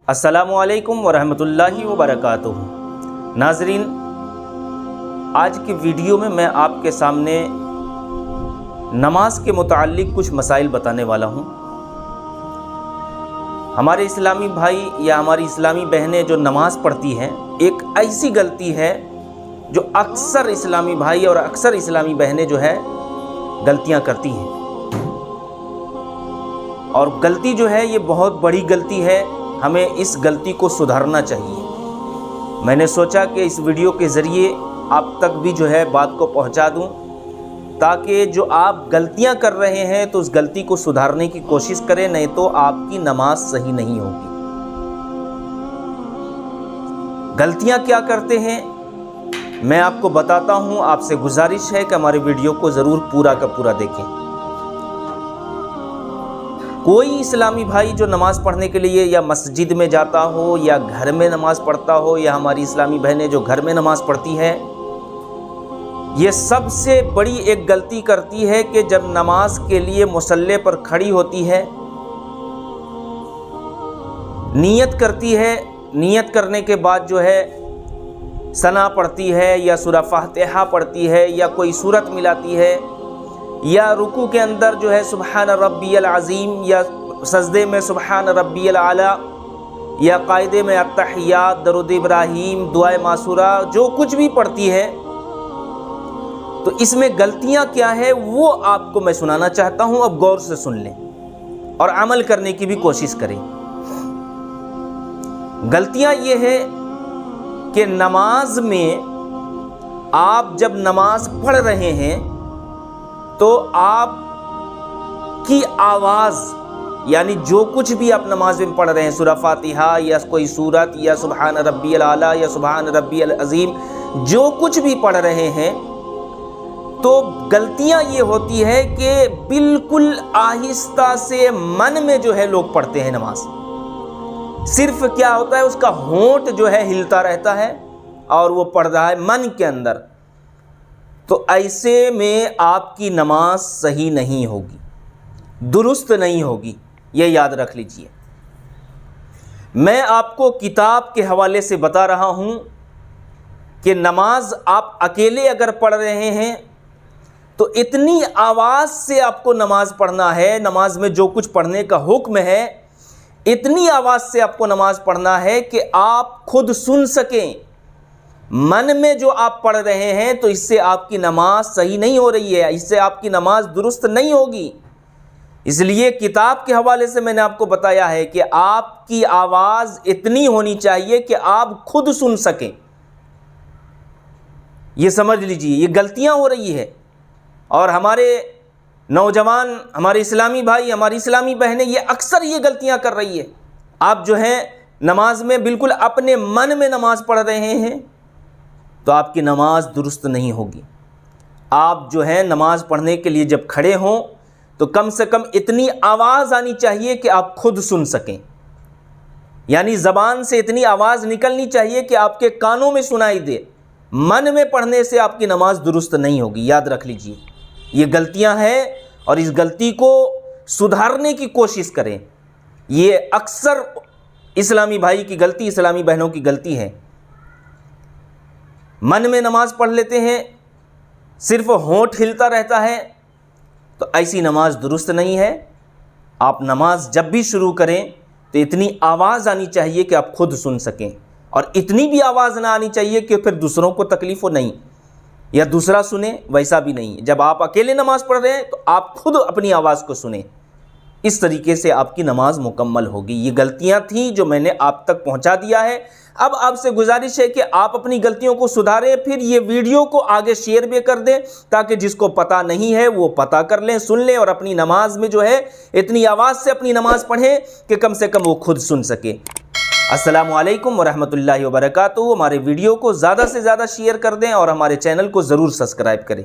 السلام علیکم ورحمۃ اللہ وبرکاتہ۔ ناظرین، آج کی ویڈیو میں آپ کے سامنے نماز کے متعلق کچھ مسائل بتانے والا ہوں۔ ہمارے اسلامی بھائی یا ہماری اسلامی بہنیں جو نماز پڑھتی ہیں، ایک ایسی غلطی ہے جو اکثر اسلامی بھائی اور اکثر اسلامی بہنیں جو ہے غلطیاں کرتی ہیں، اور غلطی جو ہے یہ بہت بڑی غلطی ہے۔ ہمیں اس غلطی کو سدھارنا چاہیے۔ میں نے سوچا کہ اس ویڈیو کے ذریعے آپ تک بھی جو ہے بات کو پہنچا دوں، تاکہ جو آپ غلطیاں کر رہے ہیں تو اس غلطی کو سدھارنے کی کوشش کریں، نہیں تو آپ کی نماز صحیح نہیں ہوگی۔ غلطیاں کیا کرتے ہیں میں آپ کو بتاتا ہوں۔ آپ سے گزارش ہے کہ ہمارے ویڈیو کو ضرور پورا کا پورا دیکھیں۔ کوئی اسلامی بھائی جو نماز پڑھنے کے لیے یا مسجد میں جاتا ہو یا گھر میں نماز پڑھتا ہو، یا ہماری اسلامی بہنیں جو گھر میں نماز پڑھتی ہے، یہ سب سے بڑی ایک غلطی کرتی ہے کہ جب نماز کے لیے مصلی پر کھڑی ہوتی ہے، نیت کرتی ہے، نیت کرنے کے بعد جو ہے ثنا پڑھتی ہے یا سورہ فاتحہ پڑھتی ہے یا کوئی سورت ملاتی ہے، یا رکوع کے اندر جو ہے سبحان ربی العظیم، یا سجدے میں سبحان ربی الاعلی، یا قاعدے میں التحیات، درود ابراہیم، دعائے معصورہ، جو کچھ بھی پڑھتی ہے، تو اس میں غلطیاں کیا ہے وہ آپ کو میں سنانا چاہتا ہوں۔ اب غور سے سن لیں اور عمل کرنے کی بھی کوشش کریں۔ غلطیاں یہ ہے کہ نماز میں آپ جب نماز پڑھ رہے ہیں تو آپ کی آواز، یعنی جو کچھ بھی آپ نماز میں پڑھ رہے ہیں، سورہ فاتحہ یا کوئی سورت یا سبحان ربی الاعلی یا سبحان ربی العظیم، جو کچھ بھی پڑھ رہے ہیں، تو غلطیاں یہ ہوتی ہے کہ بالکل آہستہ سے من میں جو ہے لوگ پڑھتے ہیں نماز۔ صرف کیا ہوتا ہے، اس کا ہونٹ جو ہے ہلتا رہتا ہے اور وہ پڑھ رہا ہے من کے اندر، تو ایسے میں آپ کی نماز صحیح نہیں ہوگی، درست نہیں ہوگی، یہ یاد رکھ لیجئے۔ میں آپ کو کتاب کے حوالے سے بتا رہا ہوں کہ نماز آپ اکیلے اگر پڑھ رہے ہیں تو اتنی آواز سے آپ کو نماز پڑھنا ہے، نماز میں جو کچھ پڑھنے کا حکم ہے اتنی آواز سے آپ کو نماز پڑھنا ہے کہ آپ خود سن سکیں۔ من میں جو آپ پڑھ رہے ہیں تو اس سے آپ کی نماز صحیح نہیں ہو رہی ہے، اس سے آپ کی نماز درست نہیں ہوگی۔ اس لیے کتاب کے حوالے سے میں نے آپ کو بتایا ہے کہ آپ کی آواز اتنی ہونی چاہیے کہ آپ خود سن سکیں۔ یہ سمجھ لیجئے، یہ غلطیاں ہو رہی ہے، اور ہمارے نوجوان، ہمارے اسلامی بھائی، ہماری اسلامی بہنیں یہ اکثر یہ غلطیاں کر رہی ہے۔ آپ جو ہیں نماز میں بالکل اپنے من میں نماز پڑھ رہے ہیں تو آپ کی نماز درست نہیں ہوگی۔ آپ جو ہیں نماز پڑھنے کے لیے جب کھڑے ہوں تو کم سے کم اتنی آواز آنی چاہیے کہ آپ خود سن سکیں، یعنی زبان سے اتنی آواز نکلنی چاہیے کہ آپ کے کانوں میں سنائی دے۔ من میں پڑھنے سے آپ کی نماز درست نہیں ہوگی، یاد رکھ لیجئے۔ یہ غلطیاں ہیں اور اس غلطی کو سدھارنے کی کوشش کریں۔ یہ اکثر اسلامی بھائی کی غلطی، اسلامی بہنوں کی غلطی ہے۔ من میں نماز پڑھ لیتے ہیں، صرف ہونٹ ہلتا رہتا ہے، تو ایسی نماز درست نہیں ہے۔ آپ نماز جب بھی شروع کریں تو اتنی آواز آنی چاہیے کہ آپ خود سن سکیں، اور اتنی بھی آواز نہ آنی چاہیے کہ پھر دوسروں کو تکلیف ہو، نہیں، یا دوسرا سنیں، ویسا بھی نہیں۔ جب آپ اکیلے نماز پڑھ رہے ہیں تو آپ خود اپنی آواز کو سنیں، اس طریقے سے آپ کی نماز مکمل ہوگی۔ یہ غلطیاں تھیں جو میں نے آپ تک پہنچا دیا ہے۔ اب آپ سے گزارش ہے کہ آپ اپنی غلطیوں کو سدھاریں، پھر یہ ویڈیو کو آگے شیئر بھی کر دیں، تاکہ جس کو پتہ نہیں ہے وہ پتہ کر لیں، سن لیں، اور اپنی نماز میں جو ہے اتنی آواز سے اپنی نماز پڑھیں کہ کم سے کم وہ خود سن سکے۔ السلام علیکم ورحمۃ اللہ وبرکاتہ۔ ہمارے ویڈیو کو زیادہ سے زیادہ شیئر کر دیں اور ہمارے چینل کو ضرور سبسکرائب کریں۔